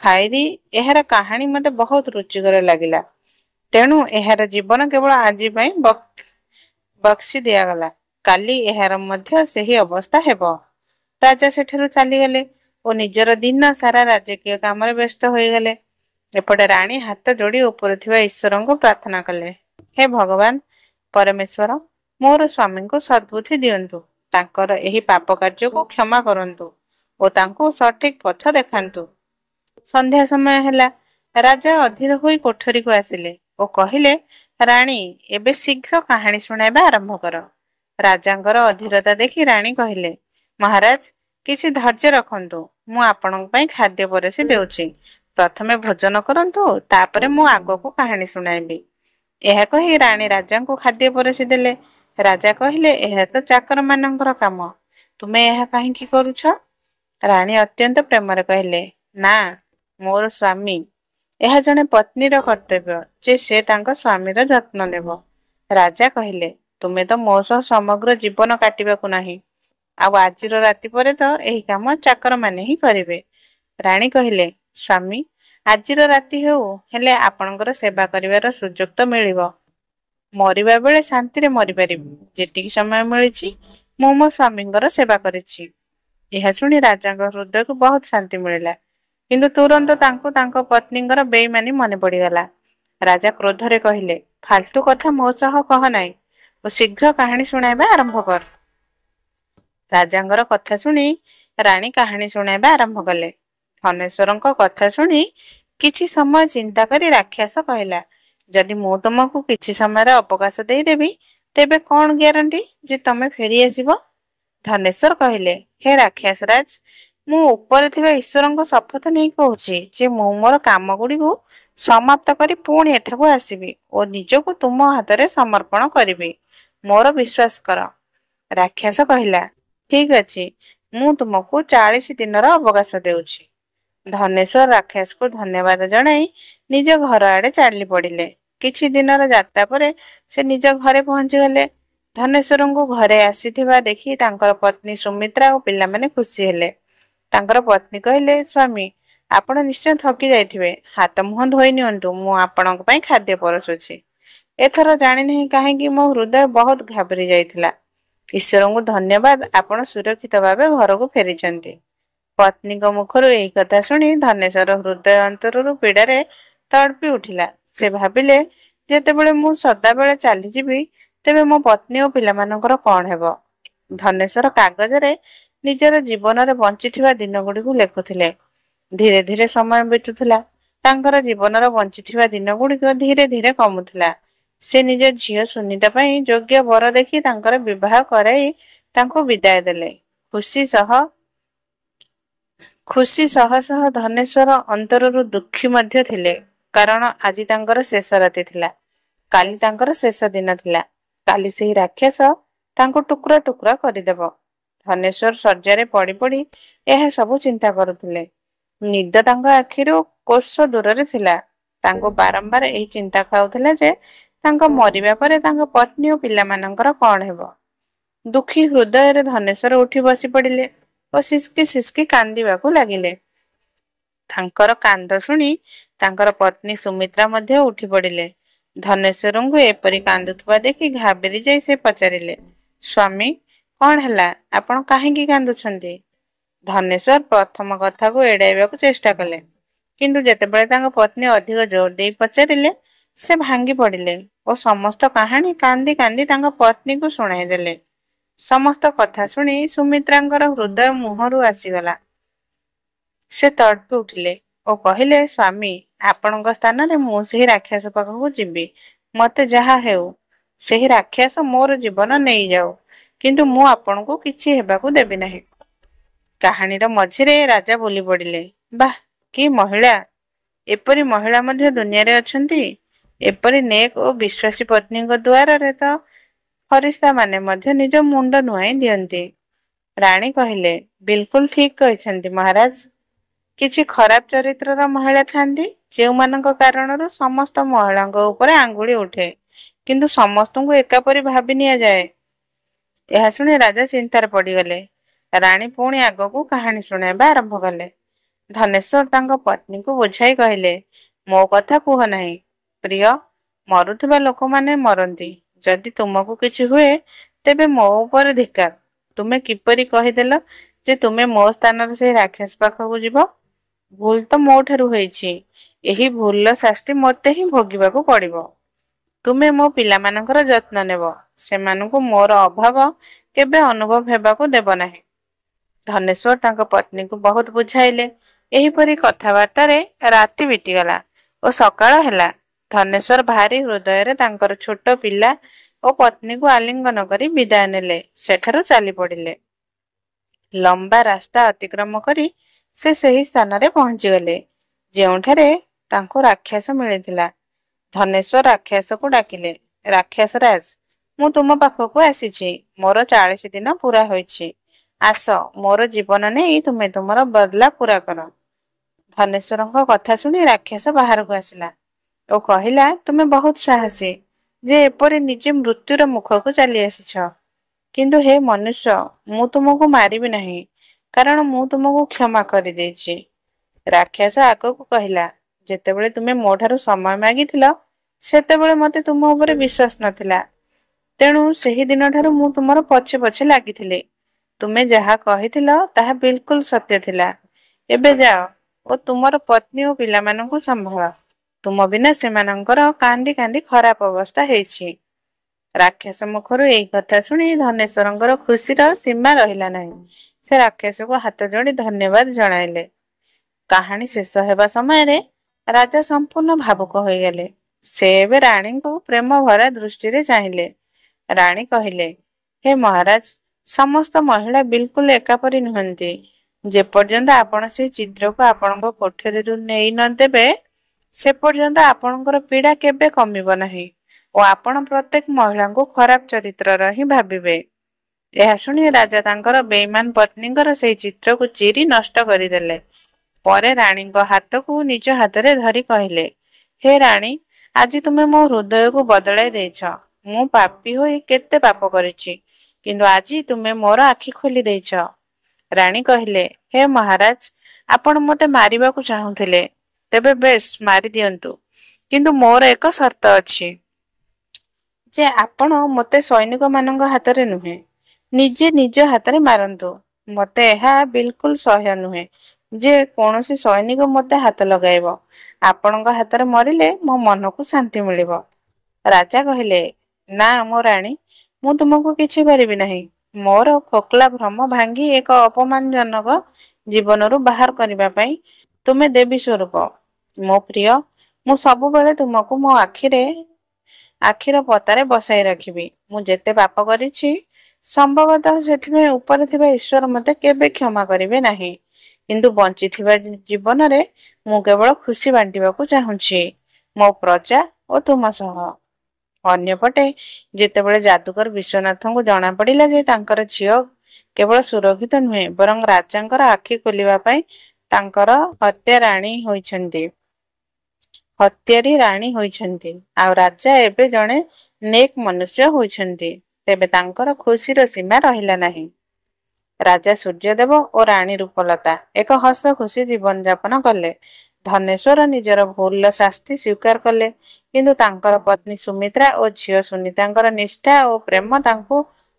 ଖାଇରି ଏହାର କାହାଣୀ ମତେ ବହୁତ ରୁଚିକର ଲାଗିଲା, ତେଣୁ ଏହାର ଜୀବନ କେବଳ ଆଜି ପାଇଁ ବକ୍ସି ଦିଆଗଲା। କାଲି ଏହାର ମଧ୍ୟ ସେହି ଅବସ୍ଥା ହେବ। ରାଜା ସେଠାରୁ ଚାଲିଗଲେ ଓ ନିଜର ଦିନ ସାରା ରାଜକୀୟ କାମରେ ବ୍ୟସ୍ତ ହୋଇଗଲେ। ଏପଟେ ରାଣୀ ହାତ ଯୋଡ଼ି ଉପରେ ଥିବା ଈଶ୍ୱରଙ୍କୁ ପ୍ରାର୍ଥନା କଲେ, ହେ ଭଗବାନ ପରମେଶ୍ୱର, ମୋର ସ୍ୱାମୀଙ୍କୁ ସଦ୍ବୁଦ୍ଧି ଦିଅନ୍ତୁ। ତାଙ୍କର ଏହି ପାପ କାର୍ଯ୍ୟକୁ କ୍ଷମା କରନ୍ତୁ ଓ ତାଙ୍କୁ ସଠିକ ପଥ ଦେଖାନ୍ତୁ। ସନ୍ଧ୍ୟା ସମୟ ହେଲା। ରାଜା ଅଧୀର ହୋଇ କୋଠରୀକୁ ଆସିଲେ ଓ କହିଲେ, ରାଣୀ, ଏବେ ଶୀଘ୍ର କାହାଣୀ ଶୁଣାଇବା ଆରମ୍ଭ କର। ରାଜାଙ୍କର ଅଧୀରତା ଦେଖି ରାଣୀ କହିଲେ, ମହାରାଜ, କିଛି ଧୈର୍ଯ୍ୟ ରଖନ୍ତୁ। ମୁଁ ଆପଣଙ୍କ ପାଇଁ ଖାଦ୍ୟ ପରଷି ଦେଉଛି। ପ୍ରଥମେ ଭୋଜନ କରନ୍ତୁ, ତାପରେ ମୁଁ ଆଗକୁ କାହାଣୀ ଶୁଣାଇବି। ଏହା କହି ରାଣୀ ରାଜାଙ୍କୁ ଖାଦ୍ୟ ପରଷି ଦେଲେ। ରାଜା କହିଲେ, ଏହା ତ ଚାକରମାନଙ୍କର କାମ, ତୁମେ ଏହା କାହିଁକି କରୁଛ? ରାଣୀ ଅତ୍ୟନ୍ତ ପ୍ରେମରେ କହିଲେ, ନା, ମୋର ସ୍ୱାମୀ, ଏହା ଜଣେ ପତ୍ନୀର କର୍ତ୍ତବ୍ୟ ଯେ ସେ ତାଙ୍କ ସ୍ୱାମୀର ଯତ୍ନ ନେବ। ରାଜା କହିଲେ, ତୁମେ ତ ମୋ ସହ ସମଗ୍ର ଜୀବନ କାଟିବାକୁ ନାହିଁ, ଆଉ ଆଜିର ରାତି ପରେ ତ ଏହି କାମ ଚାକରମାନେ ହିଁ କରିବେ। ରାଣୀ କହିଲେ, ସ୍ୱାମୀ, ଆଜିର ରାତି ହେଉ, ହେଲେ ଆପଣଙ୍କର ସେବା କରିବାର ସୁଯୋଗ ତ ମିଳିବ। ମରିବା ବେଳେ ଶାନ୍ତିରେ ମରିପାରିବି। ଯେତିକି ସମୟ ମିଳିଛି ମୁଁ ମୋ ସ୍ୱାମୀଙ୍କର ସେବା କରିଛି। ଏହା ଶୁଣି ରାଜାଙ୍କ ହୃଦୟକୁ ବହୁତ ଶାନ୍ତି ମିଳିଲା, କିନ୍ତୁ ତୁରନ୍ତ ତାଙ୍କୁ ତାଙ୍କ ପତ୍ନୀଙ୍କର ବେଇମାନି ମନେ ପଡ଼ିଗଲା। ରାଜା କ୍ରୋଧରେ କହିଲେ, ଫାଲତୁ କଥା ମୋ ସହ କହ ନାହିଁ ଓ ଶୀଘ୍ର କାହାଣୀ ଶୁଣାଇବା ଆରମ୍ଭ କର। ରାଜାଙ୍କର କଥା ଶୁଣି ରାଣୀ କାହାଣୀ ଶୁଣାଇବା ଆରମ୍ଭ କଲେ। ଧନେଶ୍ୱରଙ୍କ କଥା ଶୁଣି କିଛି ସମୟ ଚିନ୍ତା କରି ରାକ୍ଷସ କହିଲା, ଯଦି ମୁଁ ତୁମକୁ କିଛି ସମୟର ଅବକାଶ ଦେଇଦେବି, ତେବେ କଣ ଗ୍ୟାରେଣ୍ଟି ଯେ ତମେ ଫେରି ଆସିବ? ଧନେଶ୍ୱର କହିଲେ, ହେ ରାକ୍ଷସ ରାଜ, ମୁଁ ଉପରେ ଥିବା ଈଶ୍ୱରଙ୍କ ଶପଥ ନେଇ କହୁଛି ଯେ ମୁଁ ମୋର କାମ ଗୁଡ଼ିକୁ ସମାପ୍ତ କରି ପୁଣି ଏଠାକୁ ଆସିବି ଓ ନିଜକୁ ତୁମ ହାତରେ ସମର୍ପଣ କରିବି। ମୋର ବିଶ୍ୱାସ କର। ରାକ୍ଷସ କହିଲା, ଠିକ ଅଛି, ମୁଁ ତୁମକୁ 40 ଦିନର ଅବକାଶ ଦେଉଛି। ଧନେଶ୍ୱର ରାକ୍ଷସକୁ ଧନ୍ୟବାଦ ଜଣାଇ ନିଜ ଘର ଆଡ଼େ ଚାଲି ପଡ଼ିଲେ। କିଛି ଦିନର ଯାତ୍ରା ପରେ ସେ ନିଜ ଘରେ ପହଞ୍ଚିଗଲେ। ଧନେଶ୍ୱରଙ୍କୁ ଘରେ ଆସିଥିବା ଦେଖି ତାଙ୍କର ପତ୍ନୀ ସୁମିତ୍ରା ଓ ପିଲାମାନେ ଖୁସି ହେଲେ। ତାଙ୍କର ପତ୍ନୀ କହିଲେ, ସ୍ୱାମୀ, ଆପଣ ନିଶ୍ଚୟ ଥକି ଯାଇଥିବେ। ହାତ ମୁହଁ ଧୋଇ ନିଅନ୍ତୁ, ମୁଁ ଆପଣଙ୍କ ପାଇଁ ଖାଦ୍ୟ ପରଷୁଛି। ଏଥର ଜାଣିନାହିଁ କାହିଁକି ମୋ ହୃଦୟ ବହୁତ ଘାବରି ଯାଇଥିଲା। ଈଶ୍ୱରଙ୍କୁ ଧନ୍ୟବାଦ, ଆପଣ ସୁରକ୍ଷିତ ଭାବେ ଘରକୁ ଫେରିଛନ୍ତି। ପତ୍ନୀଙ୍କ ମୁଖରୁ ଏହି କଥା ଶୁଣି ଧନେଶ୍ୱର ହୃଦୟ ଅନ୍ତରରୁ ପୀଡ଼ାରେ ତଡ଼ପି ଉଠିଲା। ସେ ଭାବିଲେ, ଯେତେବେଳେ ମୁଁ ସଦାବେଳେ ଚାଲିଯିବି, ତେବେ ମୋ ପତ୍ନୀ ଓ ପିଲାମାନଙ୍କର କଣ ହେବ? ଧନେଶ୍ୱର କାଗଜରେ ନିଜର ଜୀବନରେ ବଞ୍ଚିଥିବା ଦିନଗୁଡ଼ିକୁ ଲେଖୁଥିଲେ। ଧୀରେ ଧୀରେ ସମୟ ବିତୁଥିଲା। ତାଙ୍କର ଜୀବନର ବଞ୍ଚିଥିବା ଦିନ ଗୁଡ଼ିକ ଧୀରେ ଧୀରେ କମୁଥିଲା। ସେ ନିଜ ଝିଅ ସୁନିତା ପାଇଁ ଯୋଗ୍ୟ ବର ଦେଖି ତାଙ୍କର ବିବାହ କରାଇ ତାଙ୍କୁ ବିଦାୟ ଦେଲେ। ଖୁସି ଶହ ଶହ ଧନେଶ୍ୱର ଅନ୍ତରରୁ ଦୁଃଖୀ ମଧ୍ୟ ଥିଲେ, କାରଣ ଆଜି ତାଙ୍କର ଶେଷ ରାତି ଥିଲା। କାଲି ତାଙ୍କର ଶେଷ ଦିନ ଥିଲା। କାଲି ସେହି ରାକ୍ଷସ ତାଙ୍କୁ ଟୁକୁରା ଟୁକୁରା କରିଦେବ। ଧନେଶ୍ୱର ଶଯ୍ୟାରେ ପଡ଼ି ପଡ଼ି ଏହା ସବୁ ଚିନ୍ତା କରୁଥିଲେ। ନିଦ ତାଙ୍କ ଆଖିରୁ କୋଶ ଦୂରରେ ଥିଲା। ତାଙ୍କୁ ବାରମ୍ବାର ଏହି ଚିନ୍ତା ଖାଉଥିଲା ଯେ ତାଙ୍କ ମରିବା ପରେ ତାଙ୍କ ପତ୍ନୀ ଓ ପିଲାମାନଙ୍କର କଣ ହେବ। ଦୁଃଖୀ ହୃଦୟରେ ଧନେଶ୍ୱର ଉଠି ବସି ପଡ଼ିଲେ ଓ ସିସ୍କି ସିସ୍କି କାନ୍ଦିବାକୁ ଲାଗିଲେ। ତାଙ୍କର କାନ୍ଦ ଶୁଣି ତାଙ୍କର ପତ୍ନୀ ସୁମିତ୍ରା ମଧ୍ୟ ଉଠି ପଡ଼ିଲେ। ଧନେଶ୍ୱରଙ୍କୁ ଏପରି କାନ୍ଦୁଥିବା ଦେଖି ଘାବରି ଯାଇ ସେ ପଚାରିଲେ, ସ୍ୱାମୀ, କଣ ହେଲା? ଆପଣ କାହିଁକି କାନ୍ଦୁଛନ୍ତି? ଧନେଶ୍ୱର ପ୍ରଥମ କଥାକୁ ଏଡ଼ାଇବାକୁ ଚେଷ୍ଟା କଲେ, କିନ୍ତୁ ଯେତେବେଳେ ତାଙ୍କ ପତ୍ନୀ ଅଧିକ ଜୋର ଦେଇ ପଚାରିଲେ, ସେ ଭାଙ୍ଗି ପଡ଼ିଲେ ଓ ସମସ୍ତ କାହାଣୀ କାନ୍ଦି କାନ୍ଦି ତାଙ୍କ ପତ୍ନୀକୁ ଶୁଣାଇଦେଲେ। ସମସ୍ତ କଥା ଶୁଣି ସୁମିତ୍ରାଙ୍କର ହୃଦୟ ମୁହଁରୁ ଆସିଗଲା। ସେ ତଡ଼ପି ଉଠିଲେ ଓ କହିଲେ, ସ୍ୱାମୀ, ଆପଣଙ୍କ ସ୍ଥାନରେ ମୁଁ ସେହି ରାକ୍ଷସ ପାଖକୁ ଯିବି। ମୋତେ ଯାହା ହେଉ, ସେହି ରାକ୍ଷସ ମୋର ଜୀବନ ନେଇଯାଉ, କିନ୍ତୁ ମୁଁ ଆପଣଙ୍କୁ କିଛି ହେବାକୁ ଦେବି ନାହିଁ। କାହାଣୀର ମଝିରେ ରାଜା ବୋଲି ପଡ଼ିଲେ। ବାଃ, କି ମହିଳା! ଏପରି ମହିଳା ମଧ୍ୟ ଦୁନିଆରେ ଅଛନ୍ତି। ଏପରି ନେକ ଓ ବିଶ୍ୱାସୀ ପତ୍ନୀଙ୍କ ଦ୍ୱାରରେ ତ ଫରିସ୍ତାମାନେ ମଧ୍ୟ ନିଜ ମୁଣ୍ଡ ନୁଆଇଁ ଦିଅନ୍ତି। ରାଣୀ କହିଲେ, ବିଲକୁଲ ଠିକ କହିଛନ୍ତି ମହାରାଜ। କିଛି ଖରାପ ଚରିତ୍ରର ମହିଳା ଥାନ୍ତି, ଯେଉଁମାନଙ୍କ କାରଣରୁ ସମସ୍ତ ମହିଳାଙ୍କ ଉପରେ ଆଙ୍ଗୁଳି ଉଠେ, କିନ୍ତୁ ସମସ୍ତଙ୍କୁ ଏକାପରି ଭାବି ନିଆଯାଏ। ଏହା ଶୁଣି ରାଜା ଚିନ୍ତାରେ ପଡ଼ିଗଲେ। ରାଣୀ ପୁଣି ଆଗକୁ କାହାଣୀ ଶୁଣାଇବା ଆରମ୍ଭ କଲେ। ଧନେଶ୍ୱର ତାଙ୍କ ପତ୍ନୀକୁ ବୁଝାଇ କହିଲେ, ମୋ କଥା କୁହ ନାହିଁ, ପ୍ରିୟ। ମରୁଥିବା ଲୋକମାନେ ମରନ୍ତି। ଯଦି ତୁମକୁ କିଛି ହୁଏ, ତେବେ ମୋ ଉପରେ ଧିକ୍କାର। ତୁମେ କିପରି କହିଦେଲ ଯେ ତୁମେ ମୋ ସ୍ଥାନରେ ସେହି ରାକ୍ଷସ ପାଖକୁ ଯିବ? ଭୁଲ ତ ମୋ ଠାରୁ ହୋଇଛି। ଏହି ଭୁଲର ଶାସ୍ତି ମୋତେ ହିଁ ଭୋଗିବାକୁ ପଡ଼ିବ। ତୁମେ ମୋ ପିଲାମାନଙ୍କର ଯତ୍ନ ନେବ। ସେମାନଙ୍କୁ ମୋର ଅଭାବ କେବେ ଅନୁଭବ ହେବାକୁ ଦେବ ନାହିଁ। ଧନେଶ୍ୱର ତାଙ୍କ ପତ୍ନୀକୁ ବହୁତ ବୁଝାଇଲେ। ଏହିପରି କଥାବାର୍ତ୍ତାରେ ରାତି ବିତିଗଲା ଓ ସକାଳ ହେଲା। ଧନେଶ୍ୱର ଭାରି ହୃଦୟରେ ତାଙ୍କର ଛୋଟ ପିଲା ଓ ପତ୍ନୀକୁ ଆଲିଙ୍ଗନ କରି ବିଦାୟ ନେଲେ। ସେଠାରୁ ଚାଲି ପଡ଼ିଲେ। ଲମ୍ବା ରାସ୍ତା ଅତିକ୍ରମ କରି ସେ ସେହି ସ୍ଥାନରେ ପହଞ୍ଚିଗଲେ, ଯେଉଁଠାରେ ତାଙ୍କୁ ରାକ୍ଷସ ମିଳିଥିଲା। ଧନେଶ୍ୱର ରାକ୍ଷସକୁ ଡାକିଲେ, ରାକ୍ଷସରାଜ, ମୁଁ ତୁମ ପାଖକୁ ଆସିଛି। ମୋର 40 ଦିନ ପୁରା ହୋଇଛି। ଆସ, ମୋର ଜୀବନ ନେଇ ତୁମେ ତୁମର ବଦଲା ପୂରା କର। ଧନେଶ୍ୱରଙ୍କ କଥା ଶୁଣି ରାକ୍ଷସ ବାହାରକୁ ଆସିଲା ଓ କହିଲା, ତୁମେ ବହୁତ ସାହସୀ ଯେ ଏପରି ନିଜେ ମୃତ୍ୟୁର ମୁଖକୁ ଚାଲି ଆସିଛ। କିନ୍ତୁ ହେ ମନୁଷ୍ୟ, ମୁଁ ତୁମକୁ ମାରିବି ନାହିଁ, କାରଣ ମୁଁ ତୁମକୁ କ୍ଷମା କରିଦେଇଛି। ରାକ୍ଷସ ଆଗକୁ କହିଲା, ଯେତେବେଳେ ତୁମେ ମୋ ଠାରୁ ସମୟ ମାଗିଥିଲ, ସେତେବେଳେ ମୋତେ ତୁମ ଉପରେ ବିଶ୍ୱାସ ନଥିଲା। ତେଣୁ ସେହି ଦିନଠାରୁ ମୁଁ ତୁମର ପଛେ ପଛେ ଲାଗିଥିଲି। ତୁମେ ଯାହା କହିଥିଲ ତାହା ବିଲକୁଲ ସତ୍ୟ ଥିଲା। ଏବେ ଯାଅ ଓ ତୁମର ପତ୍ନୀ ଓ ପିଲାମାନଙ୍କୁ ସମ୍ଭାଳ। ତୁମ ବିନା ସେମାନଙ୍କର କାନ୍ଦି କାନ୍ଦି ଖରାପ ଅବସ୍ଥା ହେଇଛି। ରାକ୍ଷସ ମୁଖରୁ ଏହି କଥା ଶୁଣି ଧନେଶ୍ୱରଙ୍କର ଖୁସିର ସୀମା ରହିଲା ନାହିଁ। ସେ ରାକ୍ଷସକୁ ହାତ ଯୋଡ଼ି ଧନ୍ୟବାଦ ଜଣାଇଲେ। କାହାଣୀ ଶେଷ ହେବା ସମୟରେ ରାଜା ସମ୍ପୂର୍ଣ୍ଣ ଭାବୁକ ହୋଇଗଲେ। ସେ ଏବେ ରାଣୀଙ୍କୁ ପ୍ରେମ ଭରା ଦୃଷ୍ଟିରେ ଚାହିଁଲେ। ରାଣୀ କହିଲେ, ହେ ମହାରାଜ, ସମସ୍ତ ମହିଳା ବିଲକୁଲ ଏକାପରି ନୁହନ୍ତି। ଯେପର୍ଯ୍ୟନ୍ତ ଆପଣ ସେହି ଚିତ୍ରକୁ ଆପଣଙ୍କ କୋଠରୀରୁ ନେଇ ନ ଦେବେ, ସେ ପର୍ଯ୍ୟନ୍ତ ଆପଣଙ୍କର ପୀଡ଼ା କେବେ କମିବ ନାହିଁ ଓ ଆପଣ ପ୍ରତ୍ୟେକ ମହିଳାଙ୍କୁ ଖରାପ ଚରିତ୍ରର ହିଁ ଭାବିବେ। ଏହା ଶୁଣି ରାଜା ତାଙ୍କର ବେଇମାନ ପତ୍ନୀଙ୍କର ସେହି ଚିତ୍ରକୁ ଚିରି ନଷ୍ଟ କରିଦେଲେ। ପରେ ରାଣୀଙ୍କ ହାତକୁ ନିଜ ହାତରେ ଧରି କହିଲେ, ହେ ରାଣୀ, ଆଜି ତୁମେ ମୋ ହୃଦୟକୁ ବଦଳାଇ ଦେଇଛ। ମୁଁ ପାପୀ ହୋଇ କେତେ ପାପ କରିଛି, କିନ୍ତୁ ଆଜି ତୁମେ ମୋର ଆଖି ଖୋଲି ଦେଇଛ। ରାଣୀ କହିଲେ, ହେ ମହାରାଜ, ଆପଣ ମୋତେ ମାରିବାକୁ ଚାହୁଁଥିଲେ। ତେବେ ବେଶ, ମାରିଦିଅନ୍ତୁ, କିନ୍ତୁ ମୋର ଏକ ସର୍ତ୍ତ ଅଛି ଯେ ଆପଣ ମୋତେ ସୈନିକମାନଙ୍କ ହାତରେ ନୁହେଁ, ନିଜେ ନିଜ ହାତରେ ମାରନ୍ତୁ। ମୋତେ ଏହା ବିଲକୁଲ ସହ୍ୟ ନୁହେଁ ଯେ କୌଣସି ସୈନିକ ମୋତେ ହାତ ଲଗାଇବ। ଆପଣଙ୍କ ହାତରେ ମରିଲେ ମୋ ମନକୁ ଶାନ୍ତି ମିଳିବ। ରାଜା କହିଲେ, ନା ମୋ ରାଣୀ, ମୁଁ ତୁମକୁ କିଛି କରିବି ନାହିଁ। ମୋର ଫୋକଲା ଭ୍ରମ ଭାଙ୍ଗି ଏକ ଅପମାନଜନକ ଜୀବନରୁ ବାହାର କରିବା ପାଇଁ ତୁମେ ଦେବୀ ସ୍ୱରୂପ। ମୋ ପ୍ରିୟ, ମୁଁ ସବୁବେଳେ ତୁମକୁ ମୋ ଆଖିର ପତାରେ ବସାଇ ରଖିବି। ମୁଁ ଯେତେ ପାପ କରିଛି, ସମ୍ଭବତଃ ସେଥିପାଇଁ ଉପରେ ଥିବା ଈଶ୍ୱର ମୋତେ କେବେ କ୍ଷମା କରିବେ ନାହିଁ। କିନ୍ତୁ ବଞ୍ଚିଥିବା ଜୀବନରେ ମୁଁ କେବଳ ଖୁସି ବାଣ୍ଟିବାକୁ ଚାହୁଁଛି, ମୋ ପ୍ରଜା ଓ ତୁମ ସହ। ଅନ୍ୟପଟେ ଯେତେବେଳେ ଯାଦୁକର ବିଶ୍ୱନାଥଙ୍କୁ ଜଣାପଡ଼ିଲା ଯେ ତାଙ୍କର ଝିଅ କେବଳ ସୁରକ୍ଷିତ ନୁହେଁ, ବରଂ ରାଜାଙ୍କର ଆଖି ଖୋଲିବା ପାଇଁ ତାଙ୍କର ହତ୍ୟାରୀ ରାଣୀ ହୋଇଛନ୍ତି, ଆଉ ରାଜା ଏବେ ଜଣେ ନେକ ମନୁଷ୍ୟ ହୋଇଛନ୍ତି, ତେବେ ତାଙ୍କର ଖୁସିର ସୀମା ରହିଲା ନାହିଁ। ରାଜା ସୂର୍ଯ୍ୟଦେବ ଓ ରାଣୀ ରୂପଲତା ଏକ ହସ ଖୁସି ଜୀବନ ଯାପନ କଲେ। ଧନେଶ୍ୱର ନିଜର ଭୁଲର ଶାସ୍ତି ସ୍ୱୀକାର କଲେ, କିନ୍ତୁ ତାଙ୍କର ପତ୍ନୀ ସୁମିତ୍ରା ଓ ଝିଅ ସୁନୀତାଙ୍କର ନିଷ୍ଠା ଓ ପ୍ରେମ ତାଙ୍କୁ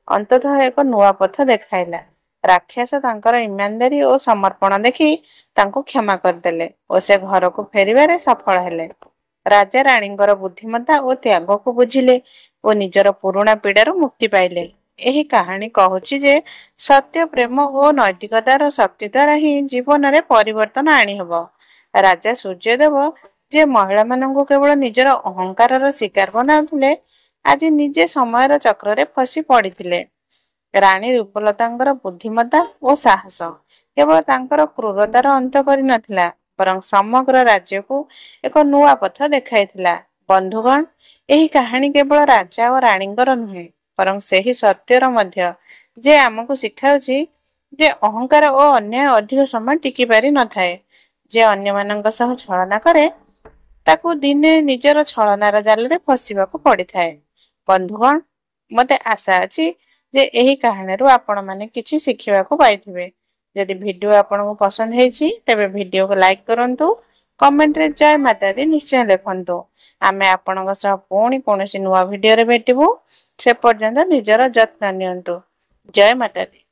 ଅନ୍ତତଃ ଏକ ନୂଆ ପଥ ଦେଖାଇଲା। ରାକ୍ଷସ ତାଙ୍କର ଇମାନଦାରୀ ଓ ସମର୍ପଣ ଦେଖି ତାଙ୍କୁ କ୍ଷମା କରିଦେଲେ ଓ ସେ ଘରକୁ ଫେରିବାରେ ସଫଳ ହେଲେ। ରାଜା ରାଣୀଙ୍କର ବୁଦ୍ଧିମତ୍ତା ଓ ତ୍ୟାଗକୁ ବୁଝିଲେ ଓ ନିଜର ପୁରୁଣା ପୀଡ଼ାରୁ ମୁକ୍ତି ପାଇଲେ। ଏହି କାହାଣୀ କହୁଛି ଯେ ସତ୍ୟ, ପ୍ରେମ ଓ ନୈତିକତାର ଶକ୍ତି ଦ୍ୱାରା ହିଁ ଜୀବନରେ ପରିବର୍ତ୍ତନ ଆଣିହେବ। ରାଜା ସୂର୍ଯ୍ୟଦେବ ଯେ ମହିଳାମାନଙ୍କୁ କେବଳ ନିଜର ଅହଙ୍କାରର ଶିକାର ବନାଉଥିଲେ, ଆଜି ନିଜେ ସମୟର ଚକ୍ରରେ ଫସି ପଡ଼ିଥିଲେ। ରାଣୀ ରୂପଲତାଙ୍କର ବୁଦ୍ଧିମତ୍ତା ଓ ସାହସ କେବଳ ତାଙ୍କର କ୍ରୂରତାର ଅନ୍ତ କରିନଥିଲା, ବରଂ ସମଗ୍ର ରାଜ୍ୟକୁ ଏକ ନୂଆ ପଥ ଦେଖାଇଥିଲା। ବନ୍ଧୁଗଣ, ଏହି କାହାଣୀ କେବଳ ରାଜା ଓ ରାଣୀଙ୍କର ନୁହେଁ, ବରଂ ସେହି ସତ୍ୟର ମଧ୍ୟ ଯେ ଆମକୁ ଶିଖାଉଛି ଯେ ଅହଙ୍କାର ଓ ଅନ୍ୟାୟ ଅଧିକ ସମୟ ଟିକି ପାରି ନଥାଏ। ଯେ ଅନ୍ୟମାନଙ୍କ ସହ ଛଳନା କରେ, ତାକୁ ଦିନେ ନିଜର ଛଳନାର ଜାଲରେ ଫସିବାକୁ ପଡ଼ିଥାଏ। ବନ୍ଧୁଗଣ, ମୋତେ ଆଶା ଅଛି ଯେ ଏହି କାହାଣୀରୁ ଆପଣମାନେ କିଛି ଶିଖିବାକୁ ପାଇଥିବେ। ଯଦି ଭିଡ଼ିଓ ଆପଣଙ୍କୁ ପସନ୍ଦ ହେଇଛି, ତେବେ ଭିଡ଼ିଓକୁ ଲାଇକ୍ କରନ୍ତୁ, କମେଣ୍ଟରେ ଜୟ ମାତା ଦି ନିଶ୍ଚୟ ଲେଖନ୍ତୁ। ଆମେ ଆପଣଙ୍କ ସହ ପୁଣି କୌଣସି ନୂଆ ଭିଡ଼ିଓରେ ଭେଟିବୁ। ସେ ପର୍ଯ୍ୟନ୍ତ ନିଜର ଯତ୍ନ ନିଅନ୍ତୁ। ଜୟ ମାତା ଦି।